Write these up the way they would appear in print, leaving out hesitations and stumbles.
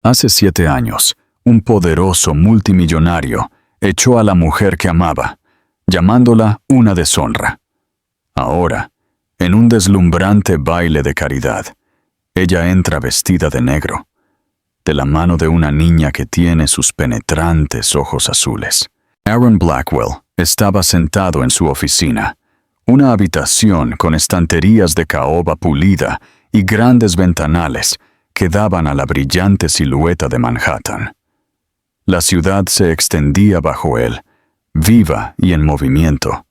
Hace 7 años, un poderoso multimillonario echó a la mujer que amaba, llamándola una deshonra. Ahora, en un deslumbrante baile de caridad, ella entra vestida de negro, de la mano de una niña que tiene sus penetrantes ojos azules. Aaron Blackwell estaba sentado en su oficina, una habitación con estanterías de caoba pulida y grandes ventanales que daban a la brillante silueta de Manhattan. La ciudad se extendía bajo él, viva y en movimiento,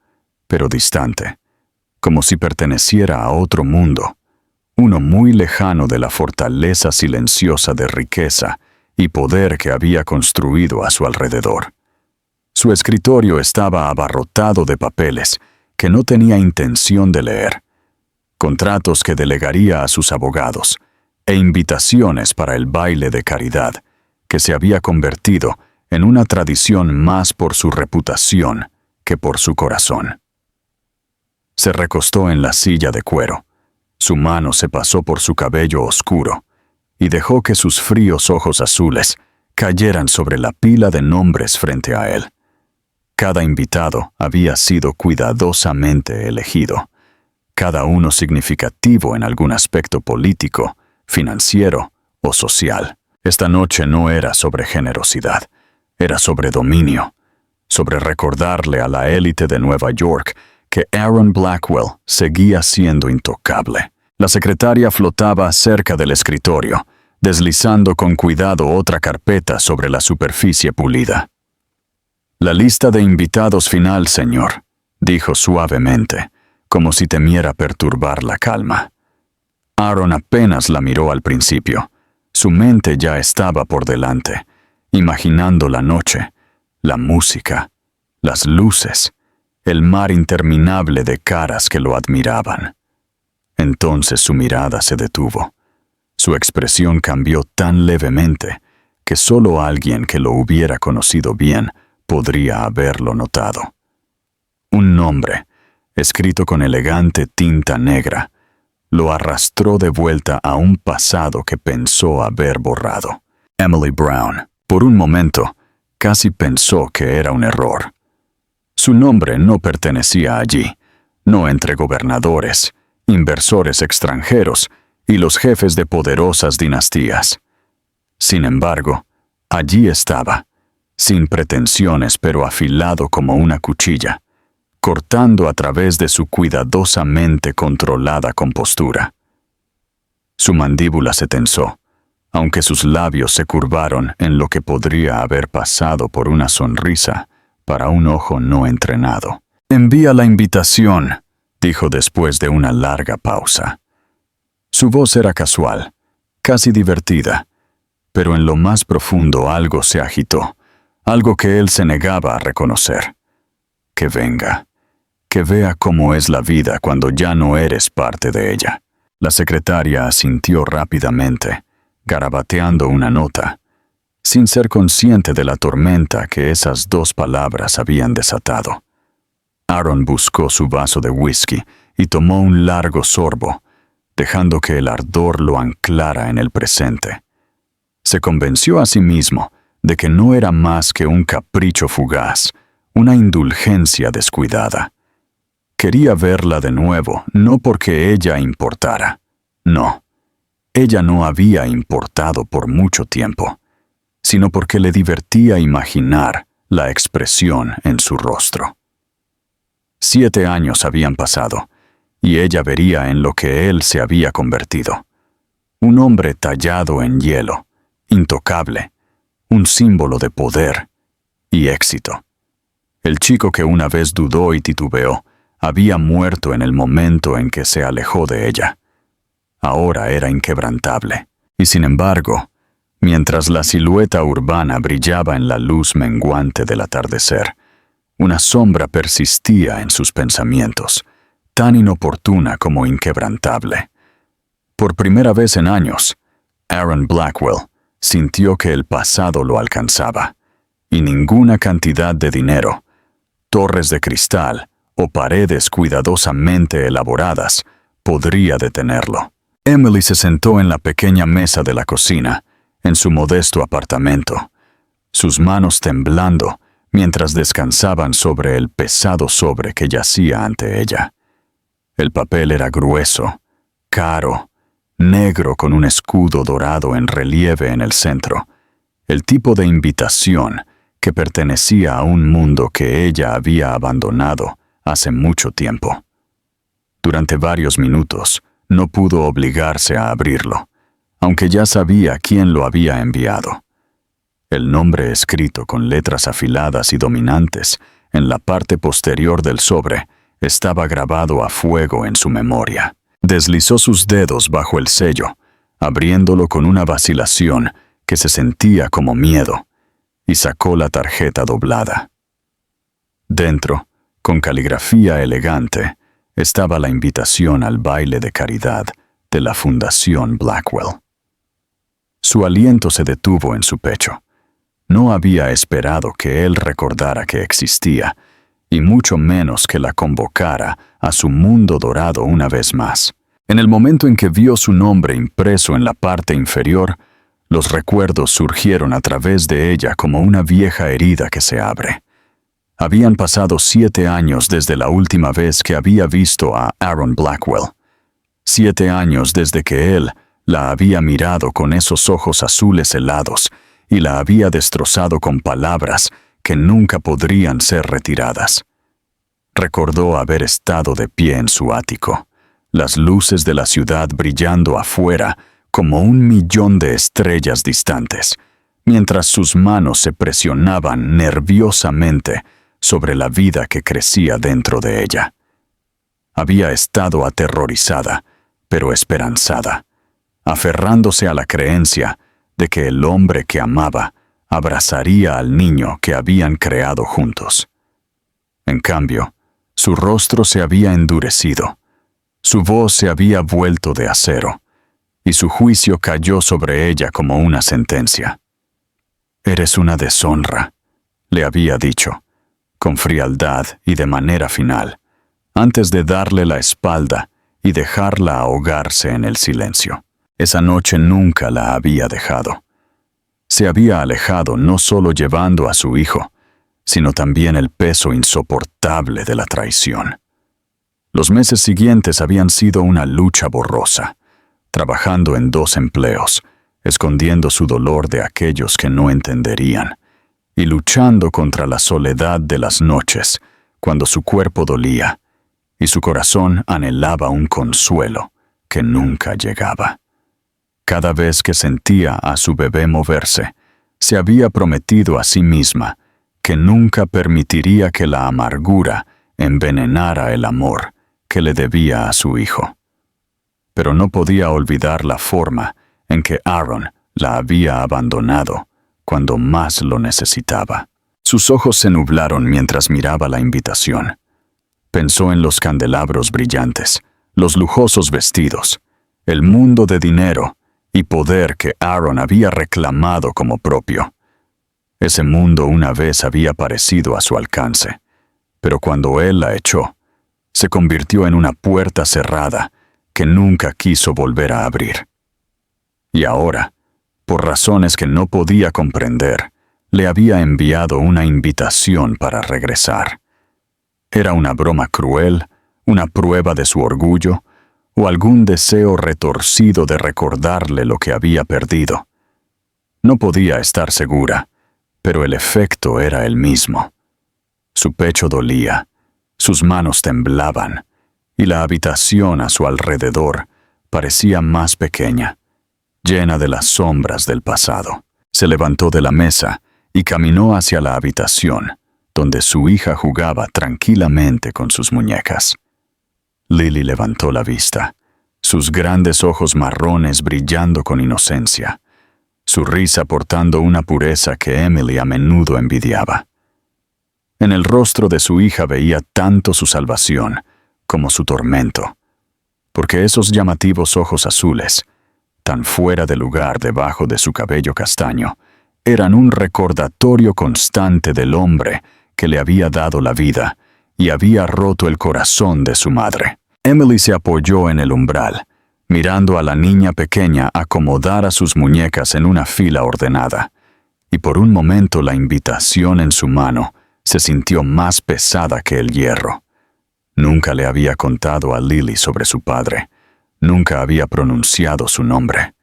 pero distante, como si perteneciera a otro mundo, uno muy lejano de la fortaleza silenciosa de riqueza y poder que había construido a su alrededor. Su escritorio estaba abarrotado de papeles que no tenía intención de leer, contratos que delegaría a sus abogados e invitaciones para el baile de caridad, que se había convertido en una tradición más por su reputación que por su corazón. Se recostó en la silla de cuero, su mano se pasó por su cabello oscuro y dejó que sus fríos ojos azules cayeran sobre la pila de nombres frente a él. Cada invitado había sido cuidadosamente elegido, cada uno significativo en algún aspecto político, financiero o social. Esta noche no era sobre generosidad, era sobre dominio, sobre recordarle a la élite de Nueva York que Aaron Blackwell seguía siendo intocable. La secretaria flotaba cerca del escritorio, deslizando con cuidado otra carpeta sobre la superficie pulida. «La lista de invitados final, señor», dijo suavemente, como si temiera perturbar la calma. Aaron apenas la miró al principio. Su mente ya estaba por delante, imaginando la noche, la música, las luces, el mar interminable de caras que lo admiraban. Entonces su mirada se detuvo. Su expresión cambió tan levemente que solo alguien que lo hubiera conocido bien podría haberlo notado. Un nombre, escrito con elegante tinta negra, lo arrastró de vuelta a un pasado que pensó haber borrado. Emily Brown. Por un momento, casi pensó que era un error. Su nombre no pertenecía allí, no entre gobernadores, inversores extranjeros y los jefes de poderosas dinastías. Sin embargo, allí estaba, sin pretensiones pero afilado como una cuchilla, cortando a través de su cuidadosamente controlada compostura. Su mandíbula se tensó, aunque sus labios se curvaron en lo que podría haber pasado por una sonrisa para un ojo no entrenado. «Envía la invitación», dijo después de una larga pausa. Su voz era casual, casi divertida, pero en lo más profundo algo se agitó, algo que él se negaba a reconocer. Que venga, que vea cómo es la vida cuando ya no eres parte de ella. La secretaria asintió rápidamente, garabateando una nota, sin ser consciente de la tormenta que esas 2 palabras habían desatado. Aaron buscó su vaso de whisky y tomó un largo sorbo, dejando que el ardor lo anclara en el presente. Se convenció a sí mismo de que no era más que un capricho fugaz, una indulgencia descuidada. Quería verla de nuevo, no porque ella importara. No, ella no había importado por mucho tiempo, sino porque le divertía imaginar la expresión en su rostro. 7 años habían pasado, y ella vería en lo que él se había convertido. Un hombre tallado en hielo, intocable, un símbolo de poder y éxito. El chico que una vez dudó y titubeó había muerto en el momento en que se alejó de ella. Ahora era inquebrantable, y sin embargo, mientras la silueta urbana brillaba en la luz menguante del atardecer, una sombra persistía en sus pensamientos, tan inoportuna como inquebrantable. Por primera vez en años, Aaron Blackwell sintió que el pasado lo alcanzaba, y ninguna cantidad de dinero, torres de cristal o paredes cuidadosamente elaboradas podría detenerlo. Emily se sentó en la pequeña mesa de la cocina en su modesto apartamento, sus manos temblando mientras descansaban sobre el pesado sobre que yacía ante ella. El papel era grueso, caro, negro con un escudo dorado en relieve en el centro, el tipo de invitación que pertenecía a un mundo que ella había abandonado hace mucho tiempo. Durante varios minutos no pudo obligarse a abrirlo, aunque ya sabía quién lo había enviado. El nombre escrito con letras afiladas y dominantes en la parte posterior del sobre estaba grabado a fuego en su memoria. Deslizó sus dedos bajo el sello, abriéndolo con una vacilación que se sentía como miedo, y sacó la tarjeta doblada. Dentro, con caligrafía elegante, estaba la invitación al baile de caridad de la Fundación Blackwell. Su aliento se detuvo en su pecho. No había esperado que él recordara que existía, y mucho menos que la convocara a su mundo dorado una vez más. En el momento en que vio su nombre impreso en la parte inferior, los recuerdos surgieron a través de ella como una vieja herida que se abre. Habían pasado 7 años desde la última vez que había visto a Aaron Blackwell. 7 años desde que él la había mirado con esos ojos azules helados y la había destrozado con palabras que nunca podrían ser retiradas. Recordó haber estado de pie en su ático, las luces de la ciudad brillando afuera como 1.000.000 de estrellas distantes, mientras sus manos se presionaban nerviosamente sobre la vida que crecía dentro de ella. Había estado aterrorizada, pero esperanzada, aferrándose a la creencia de que el hombre que amaba abrazaría al niño que habían creado juntos. En cambio, su rostro se había endurecido, su voz se había vuelto de acero, y su juicio cayó sobre ella como una sentencia. «Eres una deshonra», le había dicho, con frialdad y de manera final, antes de darle la espalda y dejarla ahogarse en el silencio. Esa noche nunca la había dejado. Se había alejado no solo llevando a su hijo, sino también el peso insoportable de la traición. Los meses siguientes habían sido una lucha borrosa, trabajando en 2 empleos, escondiendo su dolor de aquellos que no entenderían, y luchando contra la soledad de las noches, cuando su cuerpo dolía, y su corazón anhelaba un consuelo que nunca llegaba. Cada vez que sentía a su bebé moverse, se había prometido a sí misma que nunca permitiría que la amargura envenenara el amor que le debía a su hijo. Pero no podía olvidar la forma en que Aaron la había abandonado cuando más lo necesitaba. Sus ojos se nublaron mientras miraba la invitación. Pensó en los candelabros brillantes, los lujosos vestidos, el mundo de dinero y poder que Aaron había reclamado como propio. Ese mundo una vez había parecido a su alcance, pero cuando él la echó, se convirtió en una puerta cerrada que nunca quiso volver a abrir. Y ahora, por razones que no podía comprender, le había enviado una invitación para regresar. ¿Era una broma cruel, una prueba de su orgullo, o algún deseo retorcido de recordarle lo que había perdido? No podía estar segura, pero el efecto era el mismo. Su pecho dolía, sus manos temblaban, y la habitación a su alrededor parecía más pequeña, llena de las sombras del pasado. Se levantó de la mesa y caminó hacia la habitación, donde su hija jugaba tranquilamente con sus muñecas. Lily levantó la vista, sus grandes ojos marrones brillando con inocencia, su risa portando una pureza que Emily a menudo envidiaba. En el rostro de su hija veía tanto su salvación como su tormento, porque esos llamativos ojos azules, tan fuera de lugar debajo de su cabello castaño, eran un recordatorio constante del hombre que le había dado la vida y había roto el corazón de su madre. Emily se apoyó en el umbral, mirando a la niña pequeña acomodar a sus muñecas en una fila ordenada, y por un momento la invitación en su mano se sintió más pesada que el hierro. Nunca le había contado a Lily sobre su padre, nunca había pronunciado su nombre.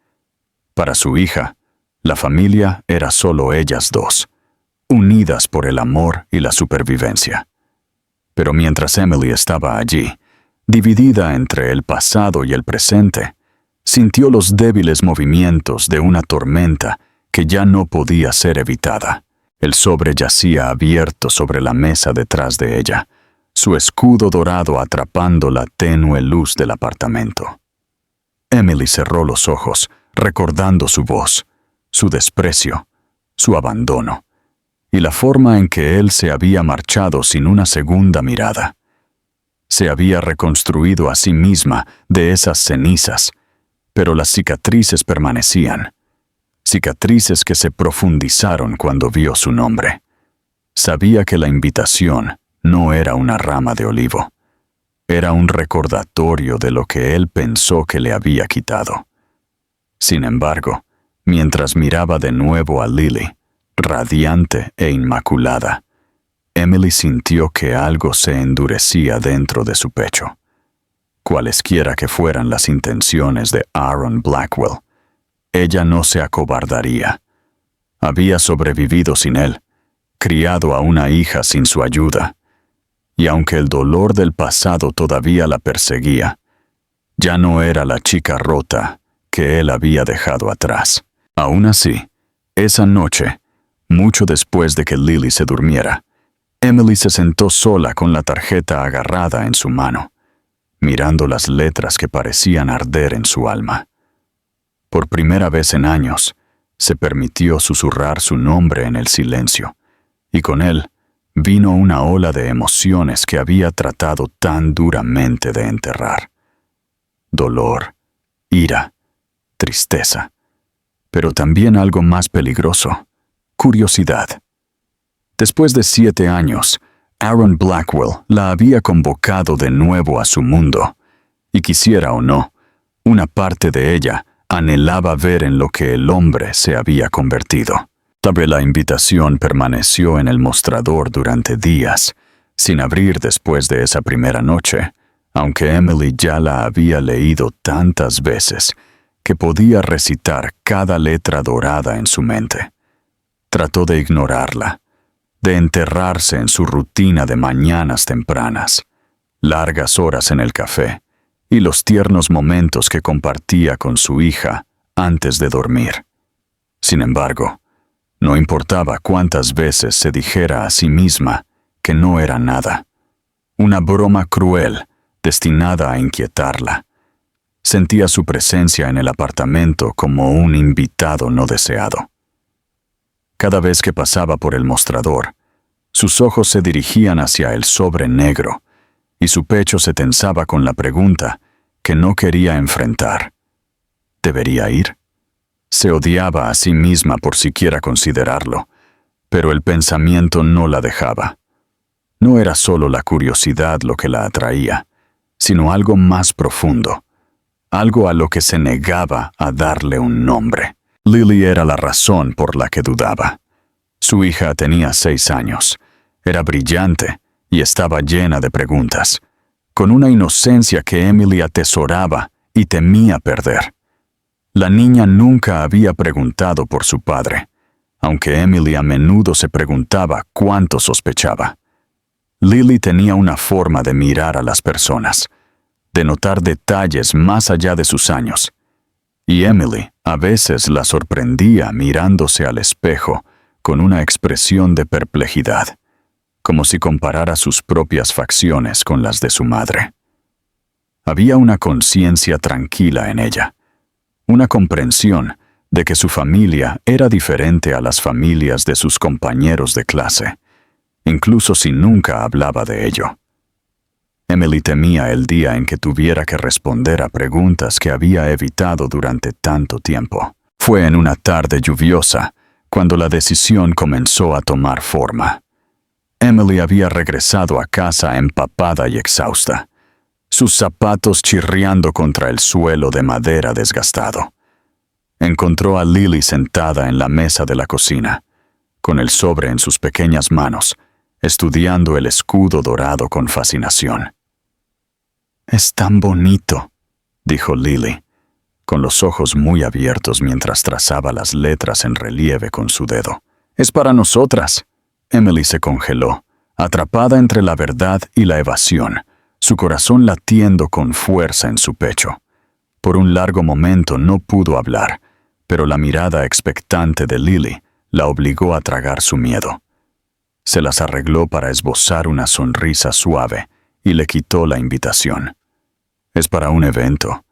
Para su hija, la familia era solo ellas dos, unidas por el amor y la supervivencia. Pero mientras Emily estaba allí, dividida entre el pasado y el presente, sintió los débiles movimientos de una tormenta que ya no podía ser evitada. El sobre yacía abierto sobre la mesa detrás de ella, su escudo dorado atrapando la tenue luz del apartamento. Emily cerró los ojos, recordando su voz, su desprecio, su abandono, y la forma en que él se había marchado sin una segunda mirada. Se había reconstruido a sí misma de esas cenizas, pero las cicatrices permanecían, cicatrices que se profundizaron cuando vio su nombre. Sabía que la invitación no era una rama de olivo, era un recordatorio de lo que él pensó que le había quitado. Sin embargo, mientras miraba de nuevo a Lily, radiante e inmaculada, Emily sintió que algo se endurecía dentro de su pecho. Cualesquiera que fueran las intenciones de Aaron Blackwell, ella no se acobardaría. Había sobrevivido sin él, criado a una hija sin su ayuda, y aunque el dolor del pasado todavía la perseguía, ya no era la chica rota que él había dejado atrás. Aún así, esa noche, mucho después de que Lily se durmiera, Emily se sentó sola con la tarjeta agarrada en su mano, mirando las letras que parecían arder en su alma. Por primera vez en años, se permitió susurrar su nombre en el silencio, y con él vino una ola de emociones que había tratado tan duramente de enterrar. Dolor, ira, tristeza, pero también algo más peligroso, curiosidad. Después de 7 años, Aaron Blackwell la había convocado de nuevo a su mundo, y quisiera o no, una parte de ella anhelaba ver en lo que el hombre se había convertido. La invitación permaneció en el mostrador durante días, sin abrir después de esa primera noche, aunque Emily ya la había leído tantas veces que podía recitar cada letra dorada en su mente. Trató de ignorarla, de enterrarse en su rutina de mañanas tempranas, largas horas en el café y los tiernos momentos que compartía con su hija antes de dormir. Sin embargo, no importaba cuántas veces se dijera a sí misma que no era nada, una broma cruel destinada a inquietarla. Sentía su presencia en el apartamento como un invitado no deseado. Cada vez que pasaba por el mostrador, sus ojos se dirigían hacia el sobre negro y su pecho se tensaba con la pregunta que no quería enfrentar. ¿Debería ir? Se odiaba a sí misma por siquiera considerarlo, pero el pensamiento no la dejaba. No era solo la curiosidad lo que la atraía, sino algo más profundo, algo a lo que se negaba a darle un nombre. Lily era la razón por la que dudaba. Su hija tenía 6 años, era brillante y estaba llena de preguntas, con una inocencia que Emily atesoraba y temía perder. La niña nunca había preguntado por su padre, aunque Emily a menudo se preguntaba cuánto sospechaba. Lily tenía una forma de mirar a las personas, de notar detalles más allá de sus años, y Emily a veces la sorprendía mirándose al espejo con una expresión de perplejidad, como si comparara sus propias facciones con las de su madre. Había una conciencia tranquila en ella, una comprensión de que su familia era diferente a las familias de sus compañeros de clase, incluso si nunca hablaba de ello. Emily temía el día en que tuviera que responder a preguntas que había evitado durante tanto tiempo. Fue en una tarde lluviosa cuando la decisión comenzó a tomar forma. Emily había regresado a casa empapada y exhausta. sus zapatos chirriando contra el suelo de madera desgastado. Encontró a Lily sentada en la mesa de la cocina, con el sobre en sus pequeñas manos, estudiando el escudo dorado con fascinación. «Es tan bonito», dijo Lily, con los ojos muy abiertos mientras trazaba las letras en relieve con su dedo. «Es para nosotras». Emily se congeló, atrapada entre la verdad y la evasión, su corazón latiendo con fuerza en su pecho. Por un largo momento no pudo hablar, pero la mirada expectante de Lily la obligó a tragar su miedo. Se las arregló para esbozar una sonrisa suave y le quitó la invitación. «Es para un evento»,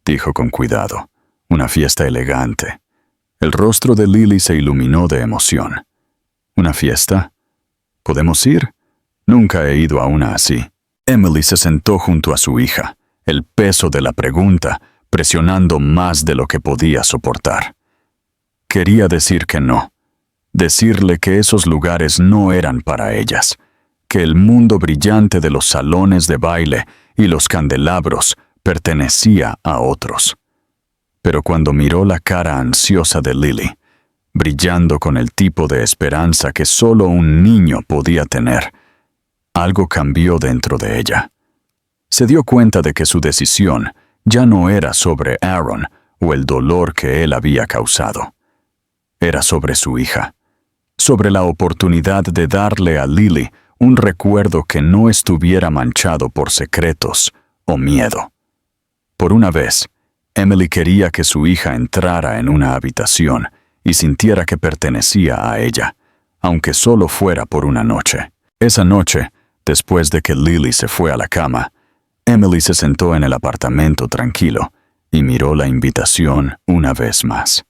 dijo con cuidado, «una fiesta elegante». El rostro de Lily se iluminó de emoción. «¿Una fiesta? ¿Podemos ir? Nunca he ido a una así». Emily se sentó junto a su hija, el peso de la pregunta presionando más de lo que podía soportar. Quería decir que no, decirle que esos lugares no eran para ellas, que el mundo brillante de los salones de baile y los candelabros pertenecía a otros. Pero cuando miró la cara ansiosa de Lily, brillando con el tipo de esperanza que solo un niño podía tener, algo cambió dentro de ella. Se dio cuenta de que su decisión ya no era sobre Aaron o el dolor que él había causado. Era sobre su hija, sobre la oportunidad de darle a Lily un recuerdo que no estuviera manchado por secretos o miedo. Por una vez, Emily quería que su hija entrara en una habitación y sintiera que pertenecía a ella, aunque solo fuera por una noche. Esa noche, después de que Lily se fue a la cama, Emily se sentó en el apartamento tranquilo y miró la invitación una vez más.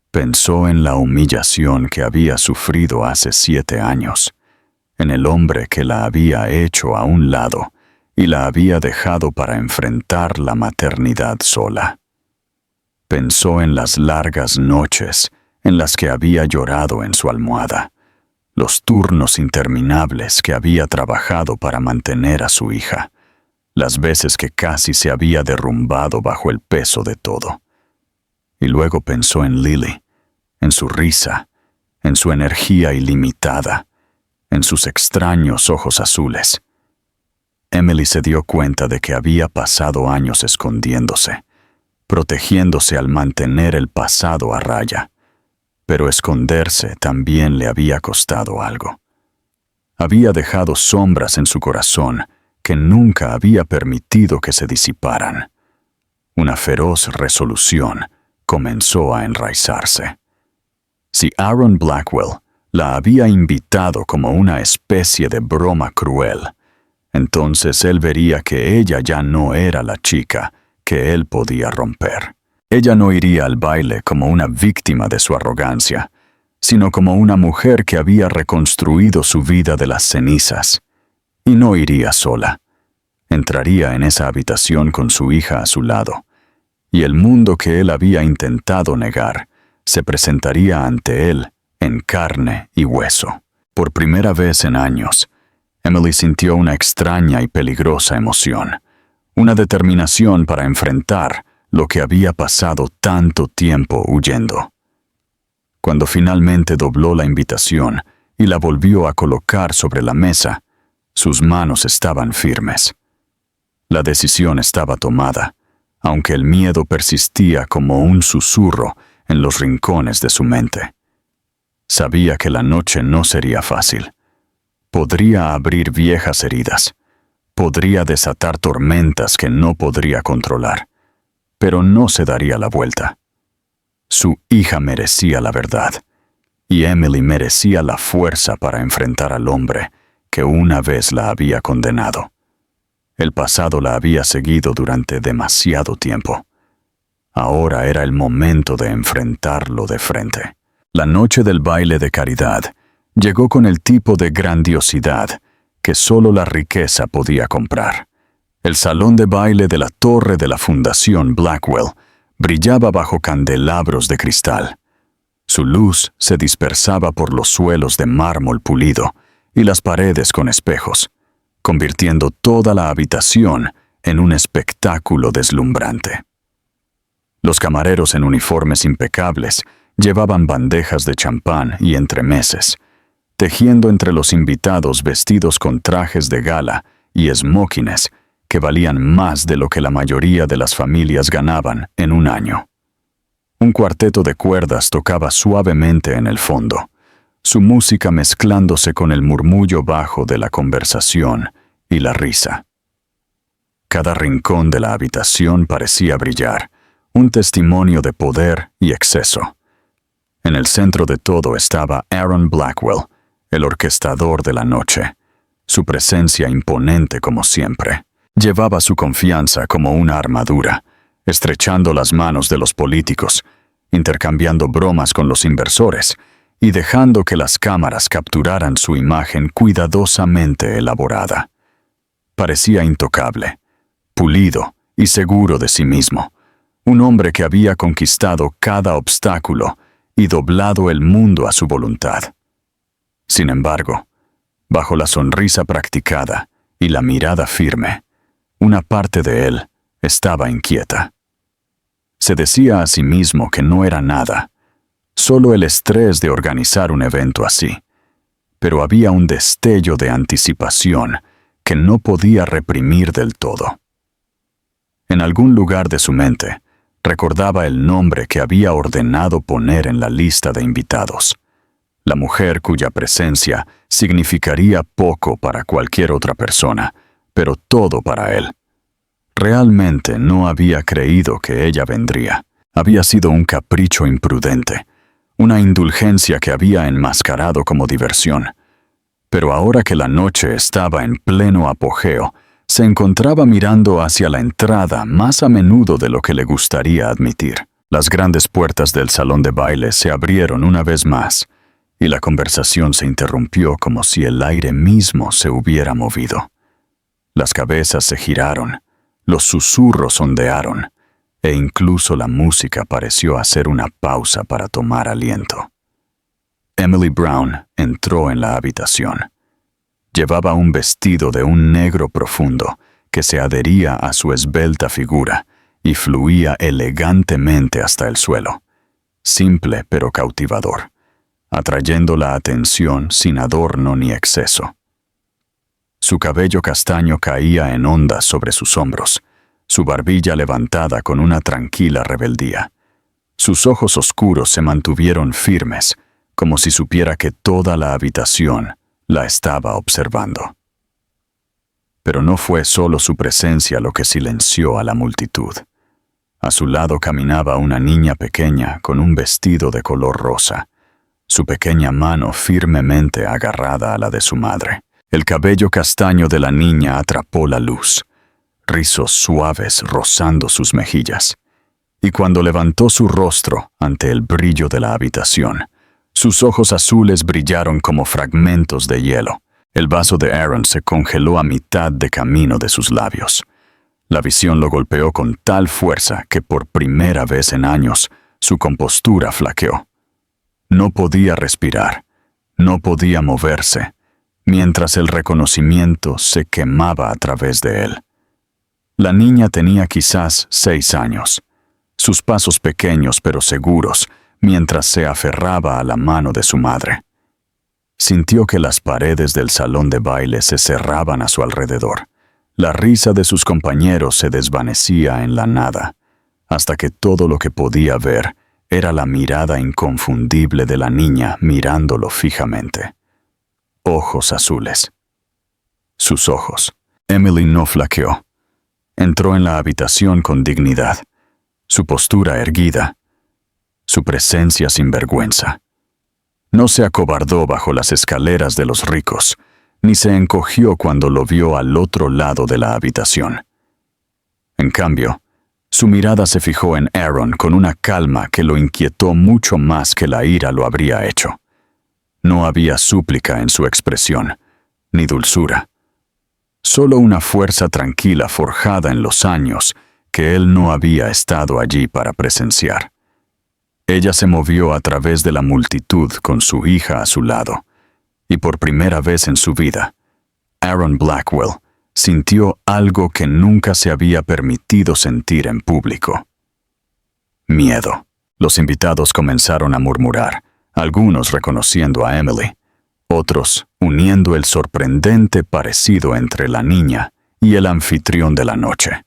Pensó en la humillación que había sufrido hace 7 años, en el hombre que la había hecho a un lado y la había dejado para enfrentar la maternidad sola. Pensó en las largas noches en las que había llorado en su almohada, los turnos interminables que había trabajado para mantener a su hija, las veces que casi se había derrumbado bajo el peso de todo. Y luego pensó en Lily, en su risa, en su energía ilimitada, en sus extraños ojos azules. Emily se dio cuenta de que había pasado años escondiéndose, protegiéndose al mantener el pasado a raya. Pero esconderse también le había costado algo. Había dejado sombras en su corazón que nunca había permitido que se disiparan. Una feroz resolución comenzó a enraizarse. Si Aaron Blackwell la había invitado como una especie de broma cruel, entonces él vería que ella ya no era la chica que él podía romper. Ella no iría al baile como una víctima de su arrogancia, sino como una mujer que había reconstruido su vida de las cenizas. Y no iría sola. Entraría en esa habitación con su hija a su lado, y el mundo que él había intentado negar se presentaría ante él en carne y hueso. Por primera vez en años, Emily sintió una extraña y peligrosa emoción, una determinación para enfrentar lo que había pasado tanto tiempo huyendo. Cuando finalmente dobló la invitación y la volvió a colocar sobre la mesa, sus manos estaban firmes. La decisión estaba tomada, aunque el miedo persistía como un susurro en los rincones de su mente. Sabía que la noche no sería fácil. Podría abrir viejas heridas, podría desatar tormentas que no podría controlar, pero no se daría la vuelta. Su hija merecía la verdad, y Emily merecía la fuerza para enfrentar al hombre que una vez la había condenado. El pasado la había seguido durante demasiado tiempo. Ahora era el momento de enfrentarlo de frente. La noche del baile de caridad llegó con el tipo de grandiosidad que solo la riqueza podía comprar. El salón de baile de la torre de la Fundación Blackwell brillaba bajo candelabros de cristal. Su luz se dispersaba por los suelos de mármol pulido y las paredes con espejos, convirtiendo toda la habitación en un espectáculo deslumbrante. Los camareros en uniformes impecables llevaban bandejas de champán y entremeses, tejiendo entre los invitados vestidos con trajes de gala y esmóquines que valían más de lo que la mayoría de las familias ganaban en un año. Un cuarteto de cuerdas tocaba suavemente en el fondo, su música mezclándose con el murmullo bajo de la conversación y la risa. Cada rincón de la habitación parecía brillar, un testimonio de poder y exceso. En el centro de todo estaba Aaron Blackwell, el orquestador de la noche, su presencia imponente como siempre. Llevaba su confianza como una armadura, estrechando las manos de los políticos, intercambiando bromas con los inversores y dejando que las cámaras capturaran su imagen cuidadosamente elaborada. Parecía intocable, pulido y seguro de sí mismo, un hombre que había conquistado cada obstáculo y doblado el mundo a su voluntad. Sin embargo, bajo la sonrisa practicada y la mirada firme, una parte de él estaba inquieta. Se decía a sí mismo que no era nada, solo el estrés de organizar un evento así, pero había un destello de anticipación que no podía reprimir del todo. En algún lugar de su mente, recordaba el nombre que había ordenado poner en la lista de invitados, la mujer cuya presencia significaría poco para cualquier otra persona, pero todo para él. Realmente no había creído que ella vendría. Había sido un capricho imprudente, una indulgencia que había enmascarado como diversión. Pero ahora que la noche estaba en pleno apogeo, se encontraba mirando hacia la entrada más a menudo de lo que le gustaría admitir. Las grandes puertas del salón de baile se abrieron una vez más, y la conversación se interrumpió como si el aire mismo se hubiera movido. Las cabezas se giraron, los susurros ondearon, e incluso la música pareció hacer una pausa para tomar aliento. Emily Brown entró en la habitación. Llevaba un vestido de un negro profundo que se adhería a su esbelta figura y fluía elegantemente hasta el suelo, simple pero cautivador, atrayendo la atención sin adorno ni exceso. Su cabello castaño caía en ondas sobre sus hombros, su barbilla levantada con una tranquila rebeldía. Sus ojos oscuros se mantuvieron firmes, como si supiera que toda la habitación la estaba observando. Pero no fue solo su presencia lo que silenció a la multitud. A su lado caminaba una niña pequeña con un vestido de color rosa, su pequeña mano firmemente agarrada a la de su madre. El cabello castaño de la niña atrapó la luz, rizos suaves rozando sus mejillas, y cuando levantó su rostro ante el brillo de la habitación, sus ojos azules brillaron como fragmentos de hielo. El vaso de Aaron se congeló a mitad de camino de sus labios. La visión lo golpeó con tal fuerza que por primera vez en años su compostura flaqueó. No podía respirar, no podía moverse, mientras el reconocimiento se quemaba a través de él. La niña tenía quizás 6 años, sus pasos pequeños pero seguros, mientras se aferraba a la mano de su madre. Sintió que las paredes del salón de baile se cerraban a su alrededor. La risa de sus compañeros se desvanecía en la nada, hasta que todo lo que podía ver era la mirada inconfundible de la niña mirándolo fijamente. Ojos azules. Sus ojos. Emily no flaqueó. Entró en la habitación con dignidad, su postura erguida, su presencia sin vergüenza. No se acobardó bajo las escaleras de los ricos, ni se encogió cuando lo vio al otro lado de la habitación. En cambio, su mirada se fijó en Aaron con una calma que lo inquietó mucho más que la ira lo habría hecho. No había súplica en su expresión, ni dulzura. Solo una fuerza tranquila forjada en los años que él no había estado allí para presenciar. Ella se movió a través de la multitud con su hija a su lado, y por primera vez en su vida, Aaron Blackwell sintió algo que nunca se había permitido sentir en público. Miedo. Los invitados comenzaron a murmurar, algunos reconociendo a Emily, otros uniendo el sorprendente parecido entre la niña y el anfitrión de la noche.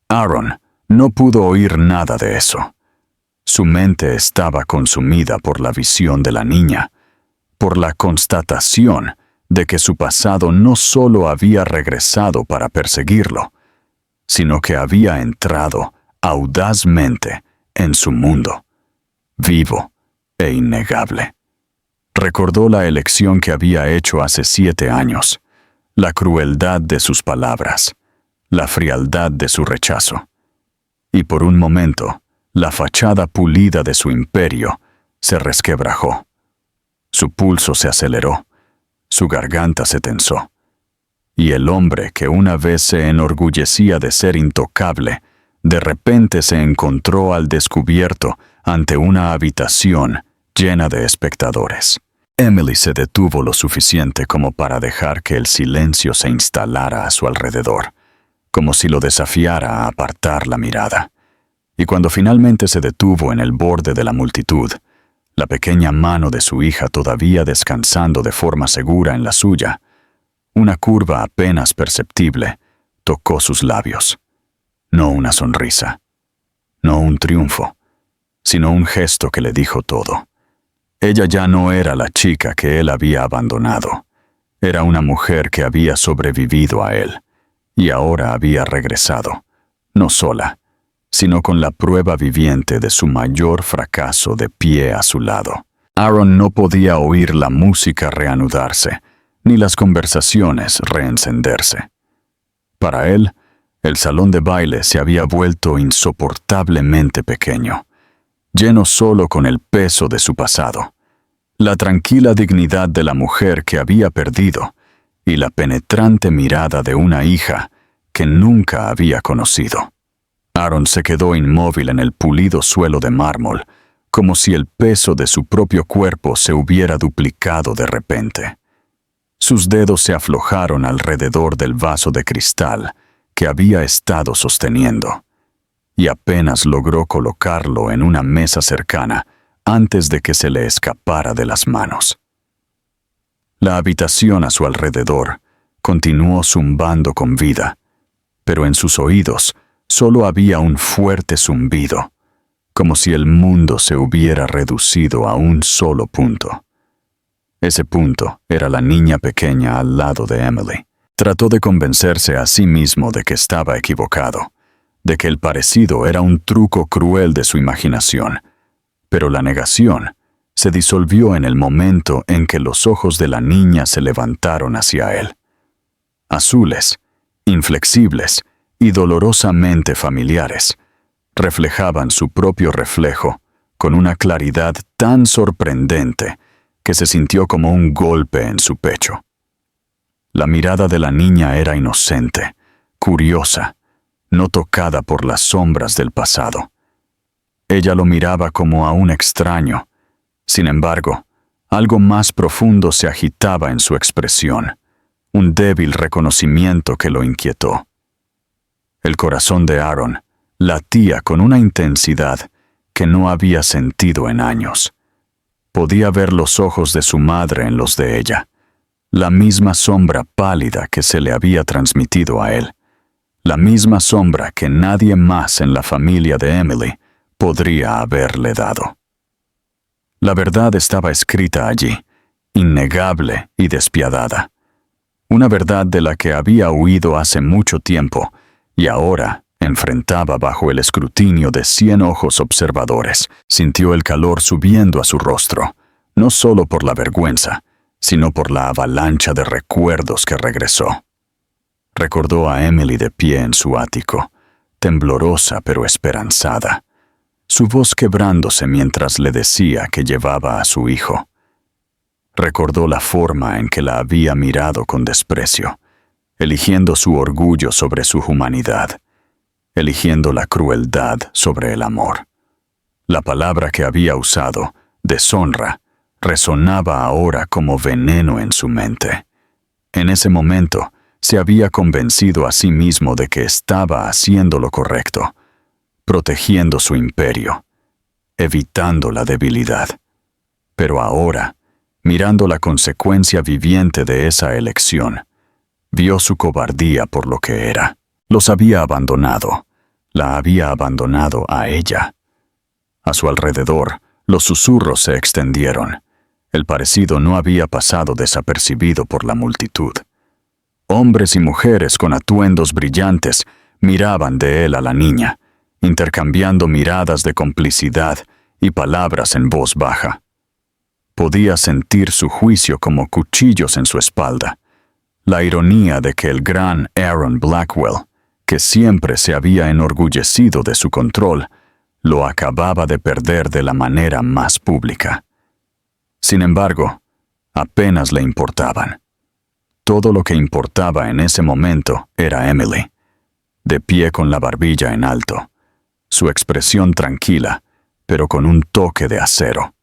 Aaron no pudo oír nada de eso. Su mente estaba consumida por la visión de la niña, por la constatación de que su pasado no solo había regresado para perseguirlo, sino que había entrado audazmente en su mundo, vivo e innegable. Recordó la elección que había hecho hace 7 años, la crueldad de sus palabras, la frialdad de su rechazo. Y por un momento, la fachada pulida de su imperio se resquebrajó. Su pulso se aceleró, su garganta se tensó, y el hombre que una vez se enorgullecía de ser intocable, de repente se encontró al descubierto ante una habitación llena de espectadores. Emily se detuvo lo suficiente como para dejar que el silencio se instalara a su alrededor, como si lo desafiara a apartar la mirada. Y cuando finalmente se detuvo en el borde de la multitud, la pequeña mano de su hija todavía descansando de forma segura en la suya, una curva apenas perceptible tocó sus labios. No una sonrisa, no un triunfo, sino un gesto que le dijo todo. Ella ya no era la chica que él había abandonado. Era una mujer que había sobrevivido a él, y ahora había regresado, no sola, sino con la prueba viviente de su mayor fracaso de pie a su lado. Aaron no podía oír la música reanudarse, ni las conversaciones reencenderse. Para él, el salón de baile se había vuelto insoportablemente pequeño, lleno solo con el peso de su pasado, la tranquila dignidad de la mujer que había perdido y la penetrante mirada de una hija que nunca había conocido. Aaron se quedó inmóvil en el pulido suelo de mármol, como si el peso de su propio cuerpo se hubiera duplicado de repente. Sus dedos se aflojaron alrededor del vaso de cristal que había estado sosteniendo, y apenas logró colocarlo en una mesa cercana antes de que se le escapara de las manos. La habitación a su alrededor continuó zumbando con vida, pero en sus oídos solo había un fuerte zumbido, como si el mundo se hubiera reducido a un solo punto. Ese punto era la niña pequeña al lado de Emily. Trató de convencerse a sí mismo de que estaba equivocado, de que el parecido era un truco cruel de su imaginación, pero la negación se disolvió en el momento en que los ojos de la niña se levantaron hacia él. Azules, inflexibles y dolorosamente familiares, reflejaban su propio reflejo con una claridad tan sorprendente que se sintió como un golpe en su pecho. La mirada de la niña era inocente, curiosa, no tocada por las sombras del pasado. Ella lo miraba como a un extraño. Sin embargo, algo más profundo se agitaba en su expresión, un débil reconocimiento que lo inquietó. El corazón de Aaron latía con una intensidad que no había sentido en años. Podía ver los ojos de su madre en los de ella, la misma sombra pálida que se le había transmitido a él, la misma sombra que nadie más en la familia de Emily podría haberle dado. La verdad estaba escrita allí, innegable y despiadada. Una verdad de la que había huido hace mucho tiempo y ahora enfrentaba bajo el escrutinio de 100 ojos observadores. Sintió el calor subiendo a su rostro, no solo por la vergüenza, sino por la avalancha de recuerdos que regresó. Recordó a Emily de pie en su ático, temblorosa pero esperanzada, su voz quebrándose mientras le decía que llevaba a su hijo. Recordó la forma en que la había mirado con desprecio, eligiendo su orgullo sobre su humanidad, eligiendo la crueldad sobre el amor. La palabra que había usado, deshonra, resonaba ahora como veneno en su mente. En ese momento, se había convencido a sí mismo de que estaba haciendo lo correcto, protegiendo su imperio, evitando la debilidad. Pero ahora, mirando la consecuencia viviente de esa elección, vio su cobardía por lo que era. Los había abandonado, la había abandonado a ella. A su alrededor, los susurros se extendieron. El parecido no había pasado desapercibido por la multitud. Hombres y mujeres con atuendos brillantes miraban de él a la niña, intercambiando miradas de complicidad y palabras en voz baja. Podía sentir su juicio como cuchillos en su espalda. La ironía de que el gran Aaron Blackwell, que siempre se había enorgullecido de su control, lo acababa de perder de la manera más pública. Sin embargo, apenas le importaban. Todo lo que importaba en ese momento era Emily, de pie con la barbilla en alto, su expresión tranquila, pero con un toque de acero.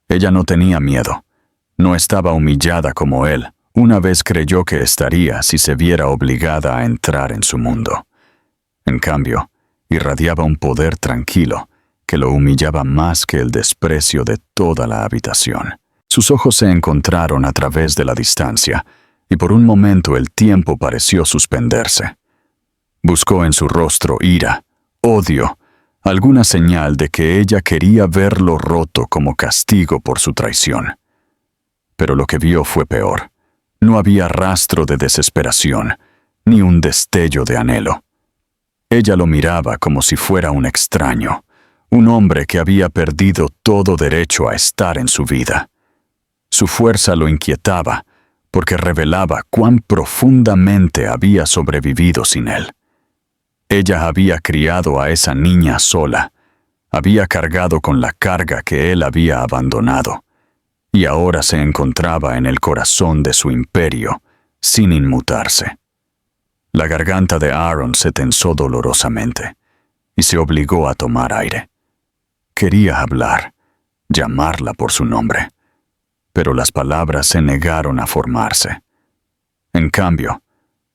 Ella no tenía miedo, no estaba humillada como él, una vez creyó que estaría si se viera obligada a entrar en su mundo. En cambio, irradiaba un poder tranquilo que lo humillaba más que el desprecio de toda la habitación. Sus ojos se encontraron a través de la distancia, y por un momento el tiempo pareció suspenderse. Buscó en su rostro ira, odio, alguna señal de que ella quería verlo roto como castigo por su traición. Pero lo que vio fue peor. No había rastro de desesperación, ni un destello de anhelo. Ella lo miraba como si fuera un extraño, un hombre que había perdido todo derecho a estar en su vida. Su fuerza lo inquietaba, porque revelaba cuán profundamente había sobrevivido sin él. Ella había criado a esa niña sola, había cargado con la carga que él había abandonado, y ahora se encontraba en el corazón de su imperio, sin inmutarse. La garganta de Aaron se tensó dolorosamente, y se obligó a tomar aire. Quería hablar, llamarla por su nombre, pero las palabras se negaron a formarse. En cambio,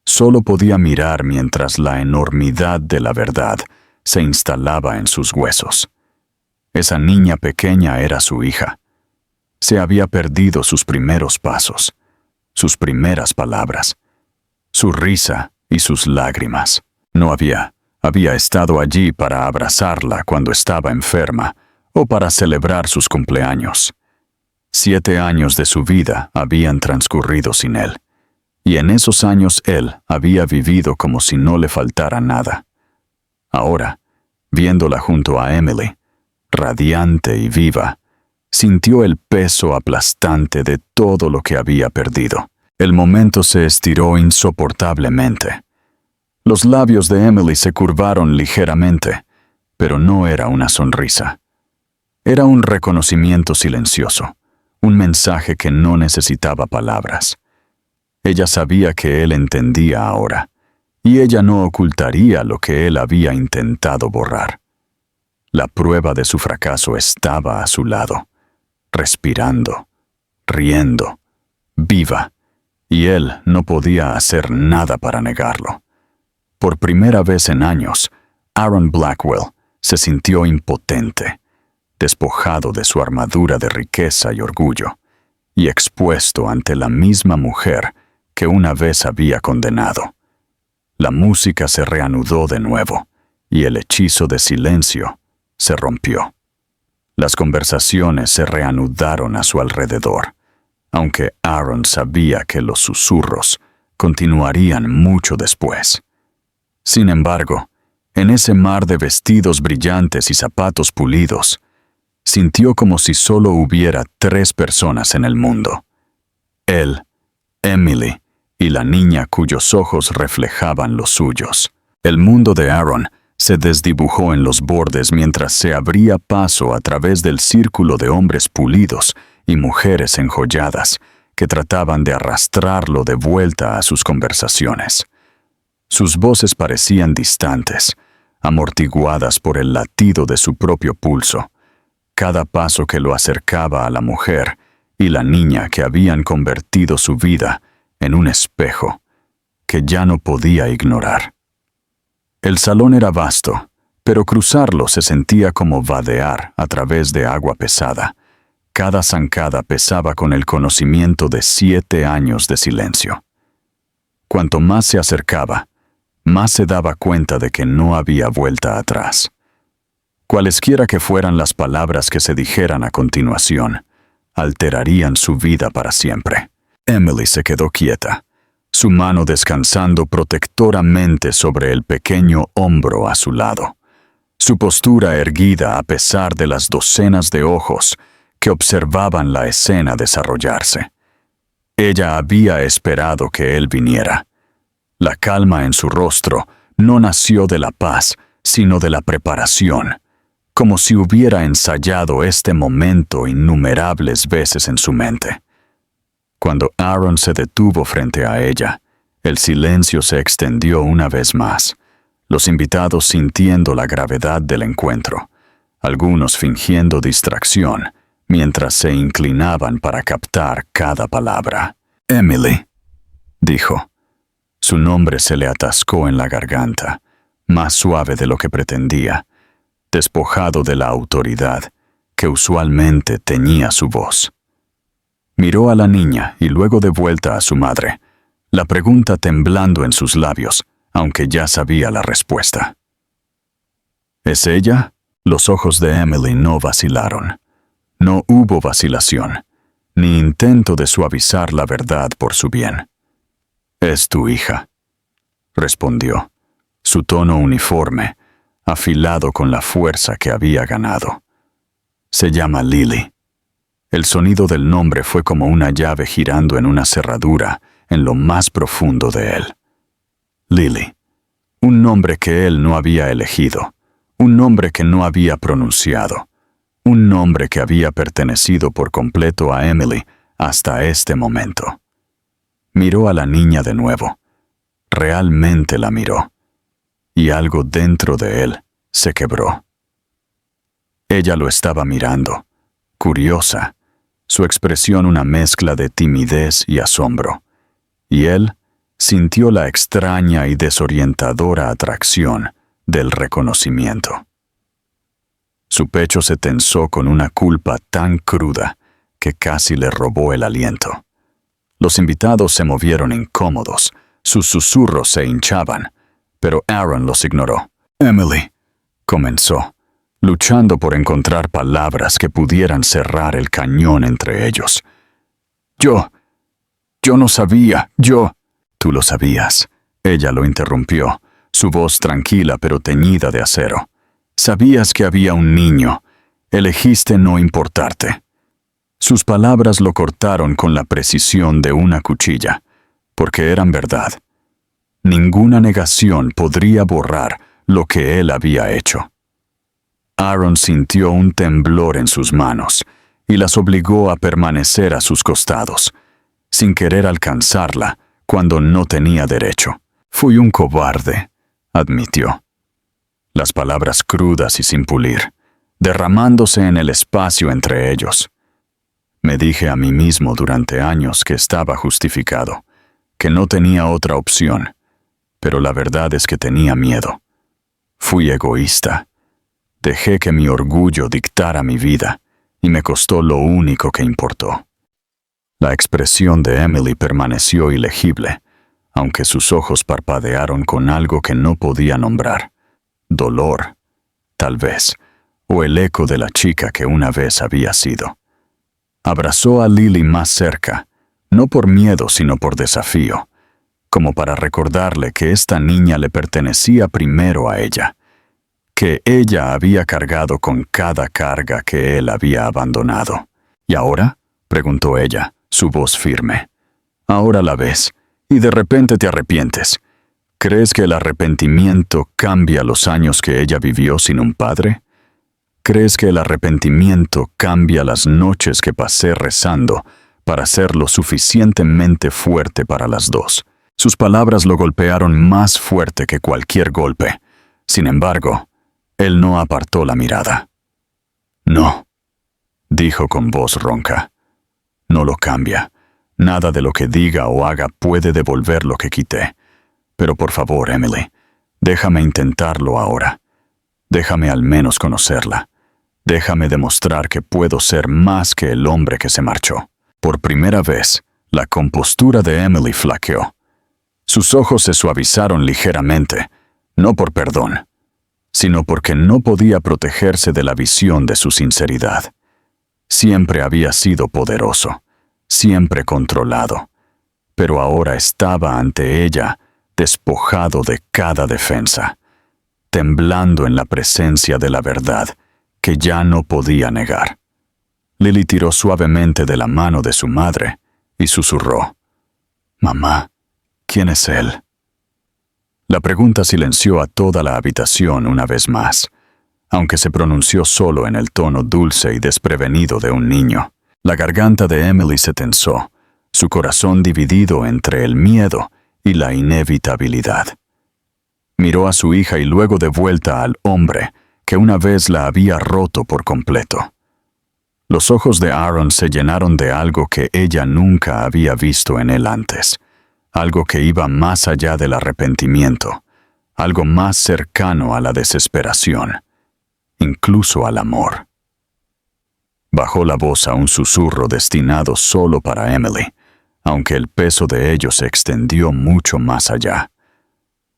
solo podía mirar mientras la enormidad de la verdad se instalaba en sus huesos. Esa niña pequeña era su hija. Se había perdido sus primeros pasos, sus primeras palabras, su risa y sus lágrimas. No había estado allí para abrazarla cuando estaba enferma o para celebrar sus cumpleaños. 7 años de su vida habían transcurrido sin él, y en esos años él había vivido como si no le faltara nada. Ahora, viéndola junto a Emily, radiante y viva, sintió el peso aplastante de todo lo que había perdido. El momento se estiró insoportablemente. Los labios de Emily se curvaron ligeramente, pero no era una sonrisa. Era un reconocimiento silencioso, un mensaje que no necesitaba palabras. Ella sabía que él entendía ahora, y ella no ocultaría lo que él había intentado borrar. La prueba de su fracaso estaba a su lado, respirando, riendo, viva, y él no podía hacer nada para negarlo. Por primera vez en años, Aaron Blackwell se sintió impotente, despojado de su armadura de riqueza y orgullo, y expuesto ante la misma mujer que una vez había condenado. La música se reanudó de nuevo, y el hechizo de silencio se rompió. Las conversaciones se reanudaron a su alrededor, aunque Aaron sabía que los susurros continuarían mucho después. Sin embargo, en ese mar de vestidos brillantes y zapatos pulidos, sintió como si solo hubiera 3 personas en el mundo: él, Emily y la niña cuyos ojos reflejaban los suyos. El mundo de Aaron se desdibujó en los bordes mientras se abría paso a través del círculo de hombres pulidos y mujeres enjolladas que trataban de arrastrarlo de vuelta a sus conversaciones. Sus voces parecían distantes, amortiguadas por el latido de su propio pulso. Cada paso que lo acercaba a la mujer y la niña que habían convertido su vida en un espejo que ya no podía ignorar. El salón era vasto, pero cruzarlo se sentía como vadear a través de agua pesada. Cada zancada pesaba con el conocimiento de 7 años de silencio. Cuanto más se acercaba, más se daba cuenta de que no había vuelta atrás. Cualesquiera que fueran las palabras que se dijeran a continuación, alterarían su vida para siempre. Emily se quedó quieta, su mano descansando protectoramente sobre el pequeño hombro a su lado, su postura erguida a pesar de las docenas de ojos que observaban la escena desarrollarse. Ella había esperado que él viniera. La calma en su rostro no nació de la paz, sino de la preparación, como si hubiera ensayado este momento innumerables veces en su mente. Cuando Aaron se detuvo frente a ella, el silencio se extendió una vez más, los invitados sintiendo la gravedad del encuentro, algunos fingiendo distracción, mientras se inclinaban para captar cada palabra. «Emily», dijo. Su nombre se le atascó en la garganta, más suave de lo que pretendía, despojado de la autoridad que usualmente teñía su voz. Miró a la niña y luego de vuelta a su madre, la pregunta temblando en sus labios, aunque ya sabía la respuesta. ¿Es ella? Los ojos de Emily no vacilaron. No hubo vacilación, ni intento de suavizar la verdad por su bien. «Es tu hija», respondió, su tono uniforme, afilado con la fuerza que había ganado. «Se llama Lily». El sonido del nombre fue como una llave girando en una cerradura en lo más profundo de él. Lily, un nombre que él no había elegido, un nombre que no había pronunciado, un nombre que había pertenecido por completo a Emily hasta este momento. Miró a la niña de nuevo. Realmente la miró. Y algo dentro de él se quebró. Ella lo estaba mirando, curiosa, su expresión una mezcla de timidez y asombro, y él sintió la extraña y desorientadora atracción del reconocimiento. Su pecho se tensó con una culpa tan cruda que casi le robó el aliento. Los invitados se movieron incómodos, sus susurros se hinchaban, pero Aaron los ignoró. «Emily», comenzó, luchando por encontrar palabras que pudieran cerrar el cañón entre ellos. Yo no sabía, Tú lo sabías», ella lo interrumpió, su voz tranquila pero teñida de acero. «Sabías que había un niño. Elegiste no importarte». Sus palabras lo cortaron con la precisión de una cuchilla, porque eran verdad. Ninguna negación podría borrar lo que él había hecho. Aaron sintió un temblor en sus manos y las obligó a permanecer a sus costados, sin querer alcanzarla cuando no tenía derecho. «Fui un cobarde», admitió. Las palabras crudas y sin pulir, derramándose en el espacio entre ellos. Me dije a mí mismo durante años que estaba justificado, que no tenía otra opción, pero la verdad es que tenía miedo. Fui egoísta. Dejé que mi orgullo dictara mi vida y me costó lo único que importó. La expresión de Emily permaneció ilegible, aunque sus ojos parpadearon con algo que no podía nombrar. Dolor, tal vez, o el eco de la chica que una vez había sido. Abrazó a Lily más cerca, no por miedo sino por desafío, como para recordarle que esta niña le pertenecía primero a ella, que ella había cargado con cada carga que él había abandonado. «¿Y ahora?», preguntó ella, su voz firme. «Ahora la ves, y de repente te arrepientes. ¿Crees que el arrepentimiento cambia los años que ella vivió sin un padre? ¿Crees que el arrepentimiento cambia las noches que pasé rezando para ser lo suficientemente fuerte para las dos?» Sus palabras lo golpearon más fuerte que cualquier golpe. Sin embargo, él no apartó la mirada. «No», dijo con voz ronca. «No lo cambia. Nada de lo que diga o haga puede devolver lo que quité. Pero por favor, Emily, déjame intentarlo ahora. Déjame al menos conocerla. Déjame demostrar que puedo ser más que el hombre que se marchó. Por primera vez, la compostura de Emily flaqueó. Sus ojos se suavizaron ligeramente, no por perdón, sino porque no podía protegerse de la visión de su sinceridad. Siempre había sido poderoso, siempre controlado, pero ahora estaba ante ella, despojado de cada defensa, temblando en la presencia de la verdad que ya no podía negar. Lily tiró suavemente de la mano de su madre y susurró: «Mamá, ¿quién es él?». La pregunta silenció a toda la habitación una vez más, aunque se pronunció solo en el tono dulce y desprevenido de un niño. La garganta de Emily se tensó, su corazón dividido entre el miedo y la inevitabilidad. Miró a su hija y luego de vuelta al hombre que una vez la había roto por completo. Los ojos de Aaron se llenaron de algo que ella nunca había visto en él antes, algo que iba más allá del arrepentimiento, algo más cercano a la desesperación, incluso al amor. Bajó la voz a un susurro destinado solo para Emily, aunque el peso de ello se extendió mucho más allá.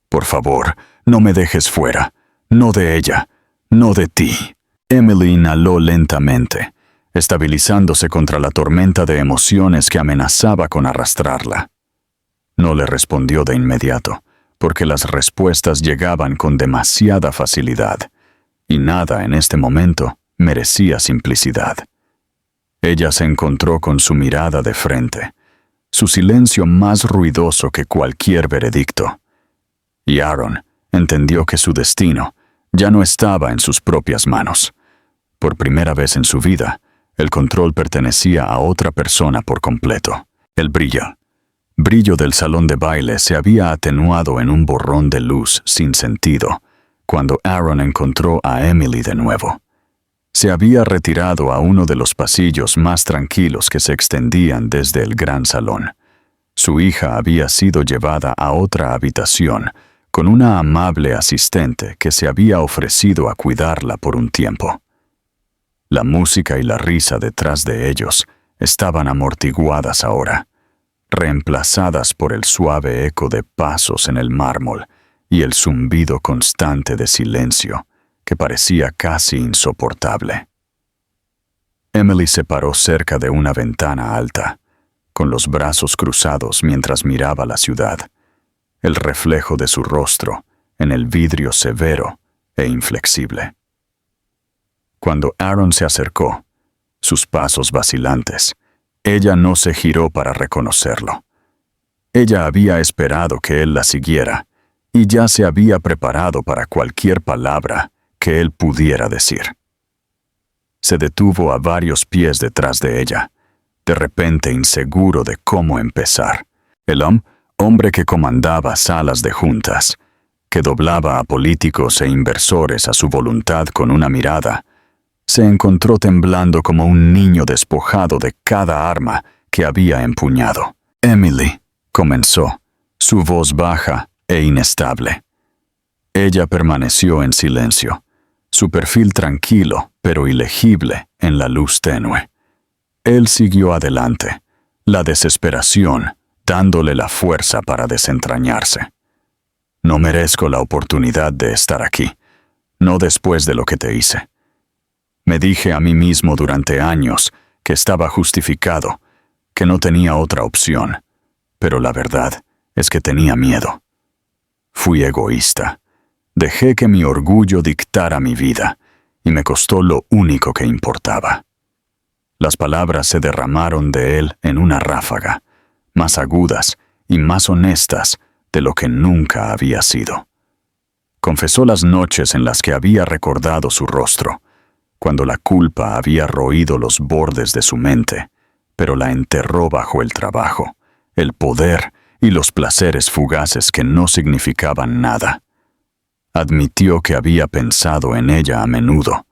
«Por favor, no me dejes fuera, no de ella, no de ti». Emily inhaló lentamente, estabilizándose contra la tormenta de emociones que amenazaba con arrastrarla. No le respondió de inmediato, porque las respuestas llegaban con demasiada facilidad, y nada en este momento merecía simplicidad. Ella se encontró con su mirada de frente, su silencio más ruidoso que cualquier veredicto. Y Aaron entendió que su destino ya no estaba en sus propias manos. Por primera vez en su vida, el control pertenecía a otra persona por completo. El brillo del salón de baile se había atenuado en un borrón de luz sin sentido cuando Aaron encontró a Emily de nuevo. Se había retirado a uno de los pasillos más tranquilos que se extendían desde el gran salón. Su hija había sido llevada a otra habitación con una amable asistente que se había ofrecido a cuidarla por un tiempo. La música y la risa detrás de ellos estaban amortiguadas ahora, reemplazadas por el suave eco de pasos en el mármol y el zumbido constante de silencio que parecía casi insoportable. Emily se paró cerca de una ventana alta, con los brazos cruzados mientras miraba la ciudad, el reflejo de su rostro en el vidrio severo e inflexible. Cuando Aaron se acercó, sus pasos vacilantes, ella no se giró para reconocerlo. Ella había esperado que él la siguiera y ya se había preparado para cualquier palabra que él pudiera decir. Se detuvo a varios pies detrás de ella, de repente inseguro de cómo empezar. El hombre que comandaba salas de juntas, que doblaba a políticos e inversores a su voluntad con una mirada, se encontró temblando como un niño despojado de cada arma que había empuñado. «Emily», comenzó, su voz baja e inestable. Ella permaneció en silencio, su perfil tranquilo pero ilegible en la luz tenue. Él siguió adelante, la desesperación dándole la fuerza para desentrañarse. «No merezco la oportunidad de estar aquí, no después de lo que te hice. Me dije a mí mismo durante años que estaba justificado, que no tenía otra opción, pero la verdad es que tenía miedo. Fui egoísta. Dejé que mi orgullo dictara mi vida, y me costó lo único que importaba». Las palabras se derramaron de él en una ráfaga, más agudas y más honestas de lo que nunca había sido. Confesó las noches en las que había recordado su rostro, cuando la culpa había roído los bordes de su mente, pero la enterró bajo el trabajo, el poder y los placeres fugaces que no significaban nada. Admitió que había pensado en ella a menudo,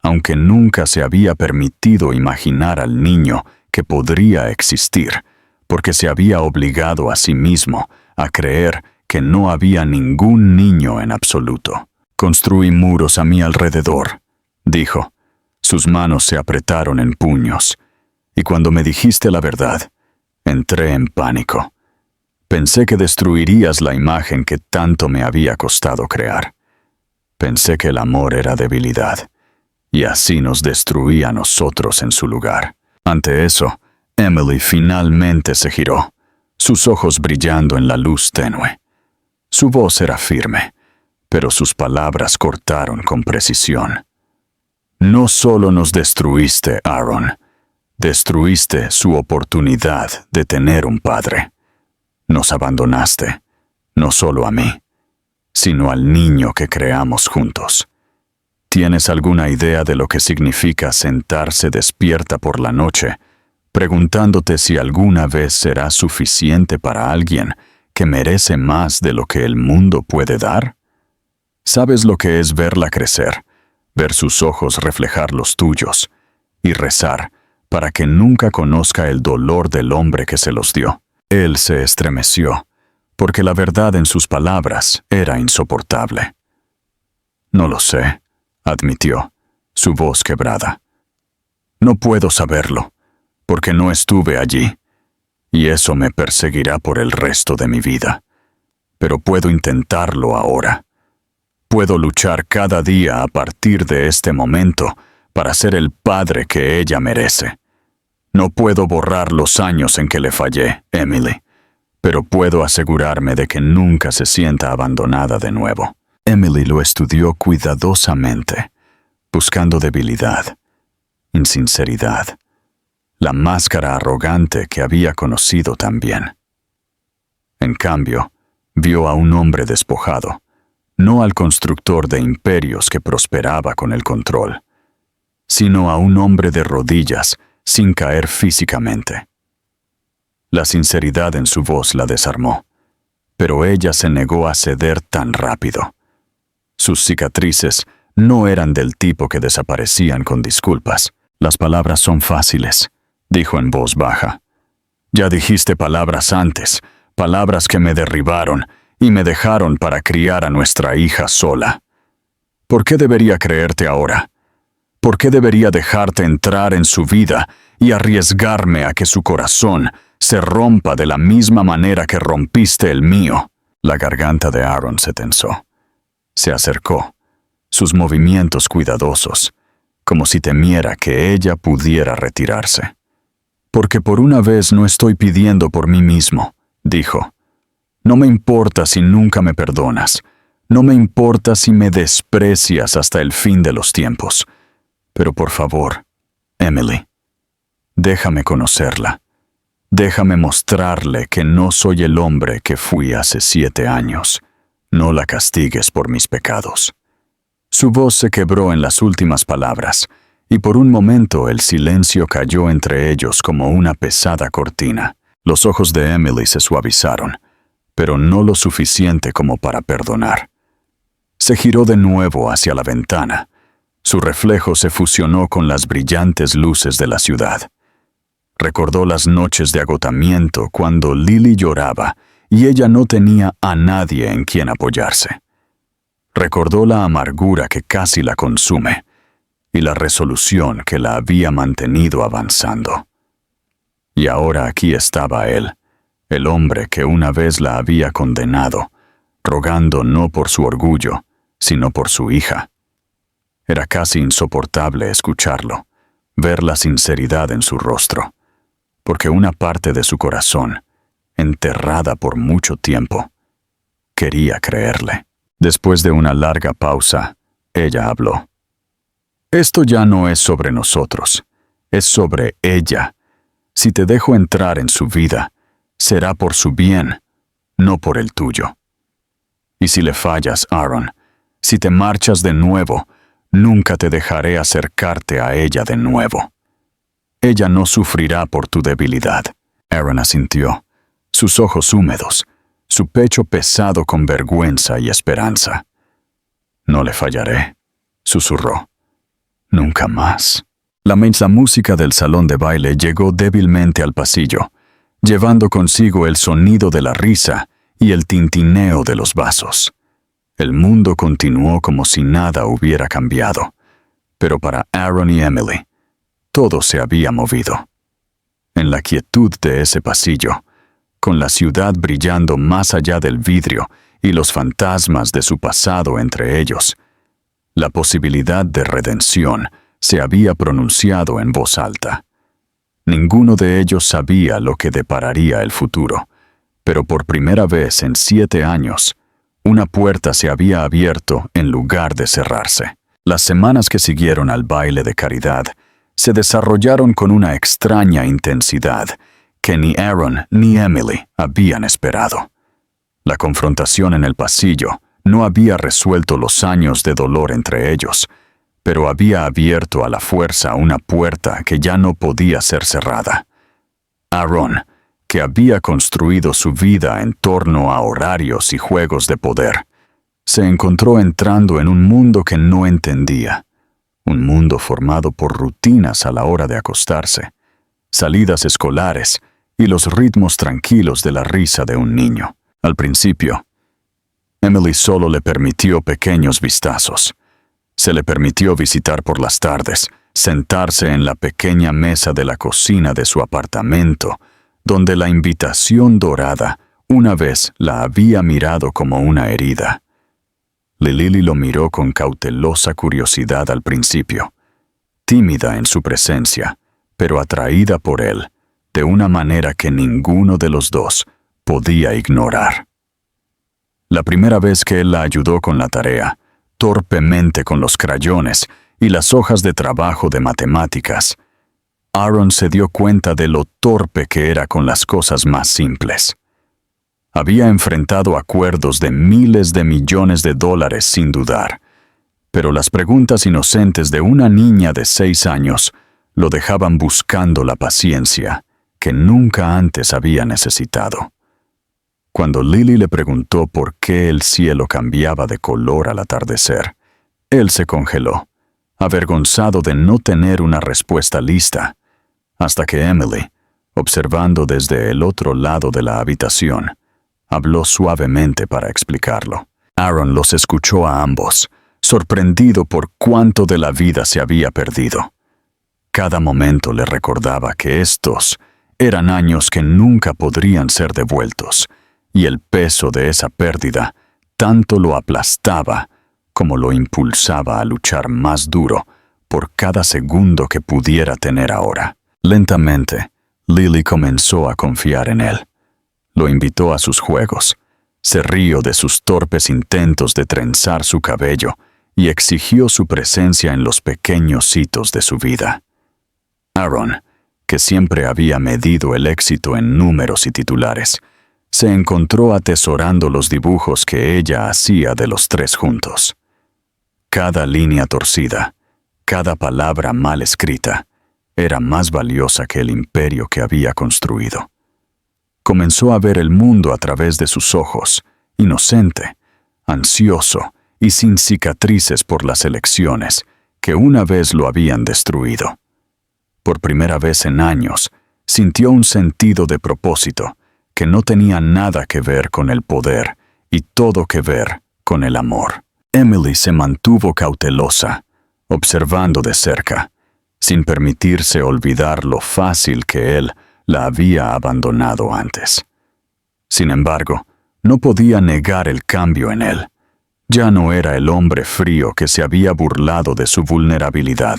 aunque nunca se había permitido imaginar al niño que podría existir, porque se había obligado a sí mismo a creer que no había ningún niño en absoluto. Construí muros a mi alrededor, dijo. Sus manos se apretaron en puños, y cuando me dijiste la verdad, entré en pánico. Pensé que destruirías la imagen que tanto me había costado crear. Pensé que el amor era debilidad, y así nos destruía a nosotros en su lugar. Ante eso, Emily finalmente se giró, sus ojos brillando en la luz tenue. Su voz era firme, pero sus palabras cortaron con precisión. No solo nos destruiste, Aaron, destruiste su oportunidad de tener un padre. Nos abandonaste, no solo a mí, sino al niño que creamos juntos. ¿Tienes alguna idea de lo que significa sentarse despierta por la noche, preguntándote si alguna vez será suficiente para alguien que merece más de lo que el mundo puede dar? ¿Sabes lo que es verla crecer, ver sus ojos reflejar los tuyos, y rezar para que nunca conozca el dolor del hombre que se los dio? Él se estremeció, porque la verdad en sus palabras era insoportable. No lo sé, admitió, su voz quebrada. No puedo saberlo, porque no estuve allí, y eso me perseguirá por el resto de mi vida. Pero puedo intentarlo ahora. Puedo luchar cada día a partir de este momento para ser el padre que ella merece. No puedo borrar los años en que le fallé, Emily, pero puedo asegurarme de que nunca se sienta abandonada de nuevo. Emily lo estudió cuidadosamente, buscando debilidad, insinceridad, la máscara arrogante que había conocido también. En cambio, vio a un hombre despojado, no al constructor de imperios que prosperaba con el control, sino a un hombre de rodillas sin caer físicamente. La sinceridad en su voz la desarmó, pero ella se negó a ceder tan rápido. Sus cicatrices no eran del tipo que desaparecían con disculpas. Las palabras son fáciles, dijo en voz baja. Ya dijiste palabras antes, palabras que me derribaron y me dejaron para criar a nuestra hija sola. ¿Por qué debería creerte ahora? ¿Por qué debería dejarte entrar en su vida y arriesgarme a que su corazón se rompa de la misma manera que rompiste el mío? La garganta de Aaron se tensó. Se acercó, sus movimientos cuidadosos, como si temiera que ella pudiera retirarse. Porque por una vez no estoy pidiendo por mí mismo, dijo. No me importa si nunca me perdonas, no me importa si me desprecias hasta el fin de los tiempos. Pero por favor, Emily, déjame conocerla. Déjame mostrarle que no soy el hombre que fui hace 7 años. No la castigues por mis pecados. Su voz se quebró en las últimas palabras, y por un momento el silencio cayó entre ellos como una pesada cortina. Los ojos de Emily se suavizaron, pero no lo suficiente como para perdonar. Se giró de nuevo hacia la ventana. Su reflejo se fusionó con las brillantes luces de la ciudad. Recordó las noches de agotamiento cuando Lily lloraba y ella no tenía a nadie en quien apoyarse. Recordó la amargura que casi la consume y la resolución que la había mantenido avanzando. Y ahora aquí estaba él, el hombre que una vez la había condenado, rogando no por su orgullo, sino por su hija. Era casi insoportable escucharlo, ver la sinceridad en su rostro, porque una parte de su corazón, enterrada por mucho tiempo, quería creerle. Después de una larga pausa, ella habló. Esto ya no es sobre nosotros, es sobre ella. Si te dejo entrar en su vida, será por su bien, no por el tuyo. Y si le fallas, Aaron, si te marchas de nuevo, nunca te dejaré acercarte a ella de nuevo. Ella no sufrirá por tu debilidad. Aaron asintió, sus ojos húmedos, su pecho pesado con vergüenza y esperanza. No le fallaré, susurró. Nunca más. La música del salón de baile llegó débilmente al pasillo, llevando consigo el sonido de la risa y el tintineo de los vasos. El mundo continuó como si nada hubiera cambiado, pero para Aaron y Emily, todo se había movido. En la quietud de ese pasillo, con la ciudad brillando más allá del vidrio y los fantasmas de su pasado entre ellos, la posibilidad de redención se había pronunciado en voz alta. Ninguno de ellos sabía lo que depararía el futuro, pero por primera vez en 7 años, una puerta se había abierto en lugar de cerrarse. Las semanas que siguieron al baile de caridad se desarrollaron con una extraña intensidad que ni Aaron ni Emily habían esperado. La confrontación en el pasillo no había resuelto los años de dolor entre ellos, pero había abierto a la fuerza una puerta que ya no podía ser cerrada. Aaron, que había construido su vida en torno a horarios y juegos de poder, se encontró entrando en un mundo que no entendía, un mundo formado por rutinas a la hora de acostarse, salidas escolares y los ritmos tranquilos de la risa de un niño. Al principio, Emily solo le permitió pequeños vistazos. Se le permitió visitar por las tardes, sentarse en la pequeña mesa de la cocina de su apartamento, donde la invitación dorada una vez la había mirado como una herida. Lily lo miró con cautelosa curiosidad al principio, tímida en su presencia, pero atraída por él, de una manera que ninguno de los dos podía ignorar. La primera vez que él la ayudó con la tarea, torpemente con los crayones y las hojas de trabajo de matemáticas, Aaron se dio cuenta de lo torpe que era con las cosas más simples. Había enfrentado acuerdos de miles de millones de dólares sin dudar, pero las preguntas inocentes de una niña de 6 años lo dejaban buscando la paciencia que nunca antes había necesitado. Cuando Lily le preguntó por qué el cielo cambiaba de color al atardecer, él se congeló, avergonzado de no tener una respuesta lista, hasta que Emily, observando desde el otro lado de la habitación, habló suavemente para explicarlo. Aaron los escuchó a ambos, sorprendido por cuánto de la vida se había perdido. Cada momento le recordaba que estos eran años que nunca podrían ser devueltos, y el peso de esa pérdida tanto lo aplastaba como lo impulsaba a luchar más duro por cada segundo que pudiera tener ahora. Lentamente, Lily comenzó a confiar en él. Lo invitó a sus juegos, se rió de sus torpes intentos de trenzar su cabello y exigió su presencia en los pequeños hitos de su vida. Aaron, que siempre había medido el éxito en números y titulares, se encontró atesorando los dibujos que ella hacía de los 3 juntos. Cada línea torcida, cada palabra mal escrita, era más valiosa que el imperio que había construido. Comenzó a ver el mundo a través de sus ojos, inocente, ansioso y sin cicatrices por las elecciones que una vez lo habían destruido. Por primera vez en años, sintió un sentido de propósito que no tenía nada que ver con el poder y todo que ver con el amor. Emily se mantuvo cautelosa, observando de cerca, sin permitirse olvidar lo fácil que él la había abandonado antes. Sin embargo, no podía negar el cambio en él. Ya no era el hombre frío que se había burlado de su vulnerabilidad.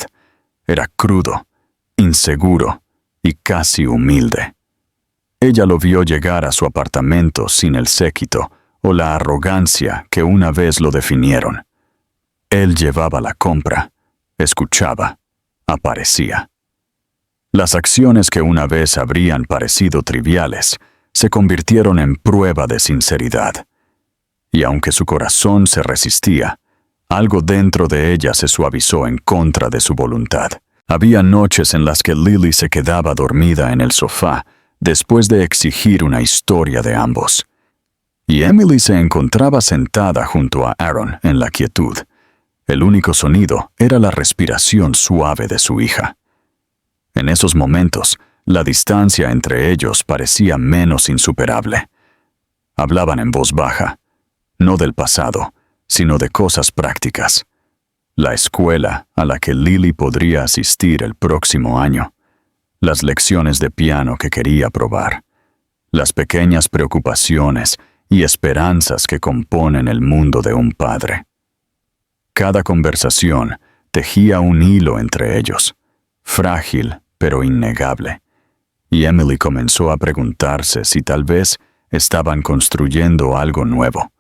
Era crudo, inseguro y casi humilde. Ella lo vio llegar a su apartamento sin el séquito o la arrogancia que una vez lo definieron. Él llevaba la compra, escuchaba, aparecía. Las acciones que una vez habrían parecido triviales se convirtieron en prueba de sinceridad. Y aunque su corazón se resistía, algo dentro de ella se suavizó en contra de su voluntad. Había noches en las que Lily se quedaba dormida en el sofá después de exigir una historia de ambos. Y Emily se encontraba sentada junto a Aaron en la quietud. El único sonido era la respiración suave de su hija. En esos momentos, la distancia entre ellos parecía menos insuperable. Hablaban en voz baja, no del pasado, sino de cosas prácticas. La escuela a la que Lily podría asistir el próximo año, las lecciones de piano que quería probar, las pequeñas preocupaciones y esperanzas que componen el mundo de un padre. Cada conversación tejía un hilo entre ellos, frágil pero innegable, y Emily comenzó a preguntarse si tal vez estaban construyendo algo nuevo,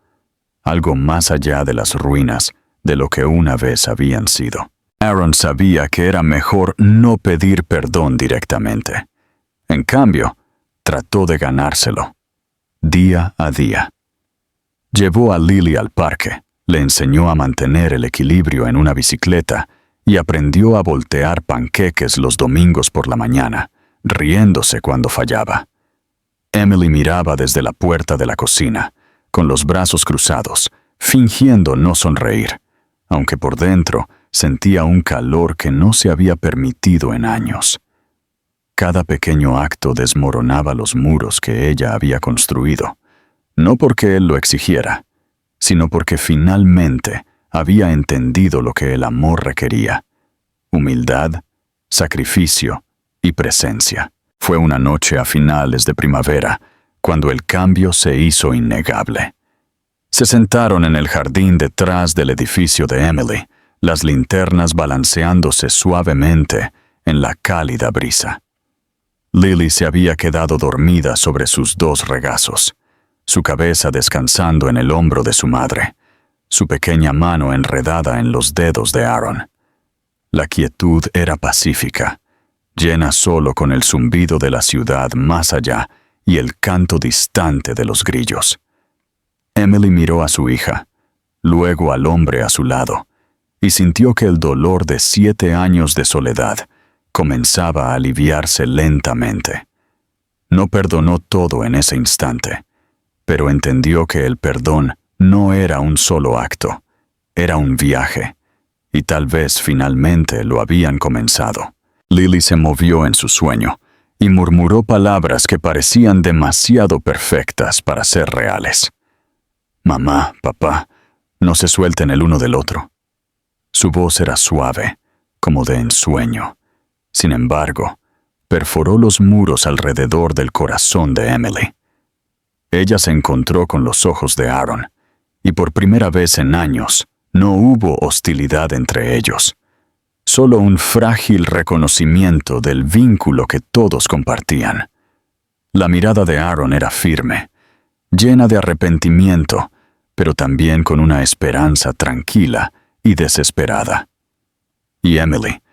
algo más allá de las ruinas de lo que una vez habían sido. Aaron sabía que era mejor no pedir perdón directamente. En cambio, trató de ganárselo, día a día. Llevó a Lily al parque, le enseñó a mantener el equilibrio en una bicicleta y aprendió a voltear panqueques los domingos por la mañana, riéndose cuando fallaba. Emily miraba desde la puerta de la cocina, con los brazos cruzados, fingiendo no sonreír, aunque por dentro sentía un calor que no se había permitido en años. Cada pequeño acto desmoronaba los muros que ella había construido, no porque él lo exigiera, sino porque finalmente había entendido lo que el amor requería: humildad, sacrificio y presencia. Fue una noche a finales de primavera, cuando el cambio se hizo innegable. Se sentaron en el jardín detrás del edificio de Emily, las linternas balanceándose suavemente en la cálida brisa. Lily se había quedado dormida sobre sus dos regazos, su cabeza descansando en el hombro de su madre, su pequeña mano enredada en los dedos de Aaron. La quietud era pacífica, llena solo con el zumbido de la ciudad más allá y el canto distante de los grillos. Emily miró a su hija, luego al hombre a su lado, y sintió que el dolor de 7 años de soledad comenzaba a aliviarse lentamente. No perdonó todo en ese instante, pero entendió que el perdón no era un solo acto, era un viaje, y tal vez finalmente lo habían comenzado. Lily se movió en su sueño y murmuró palabras que parecían demasiado perfectas para ser reales. Mamá, papá, no se suelten el uno del otro. Su voz era suave, como de ensueño. Sin embargo, perforó los muros alrededor del corazón de Emily. Ella se encontró con los ojos de Aaron, y por primera vez en años no hubo hostilidad entre ellos, solo un frágil reconocimiento del vínculo que todos compartían. La mirada de Aaron era firme, llena de arrepentimiento, pero también con una esperanza tranquila y desesperada. Y Emily,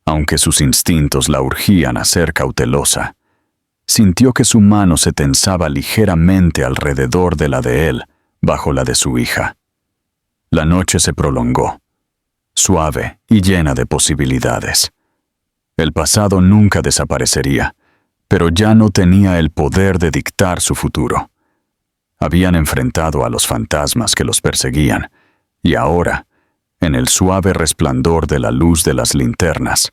aunque sus instintos la urgían a ser cautelosa, sintió que su mano se tensaba ligeramente alrededor de la de él, bajo la de su hija. La noche se prolongó, suave y llena de posibilidades. El pasado nunca desaparecería, pero ya no tenía el poder de dictar su futuro. Habían enfrentado a los fantasmas que los perseguían, y ahora, en el suave resplandor de la luz de las linternas,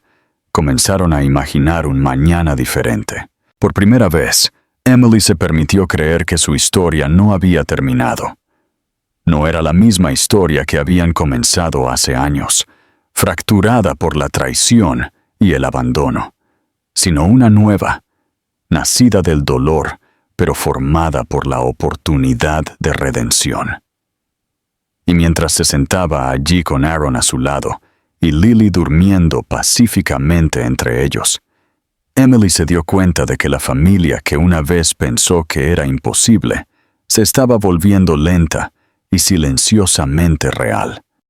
comenzaron a imaginar un mañana diferente. Por primera vez, Emily se permitió creer que su historia no había terminado. No era la misma historia que habían comenzado hace años, fracturada por la traición y el abandono, sino una nueva, nacida del dolor, pero formada por la oportunidad de redención. Y mientras se sentaba allí con Aaron a su lado y Lily durmiendo pacíficamente entre ellos, Emily se dio cuenta de que la familia que una vez pensó que era imposible se estaba volviendo lenta y silenciosamente real.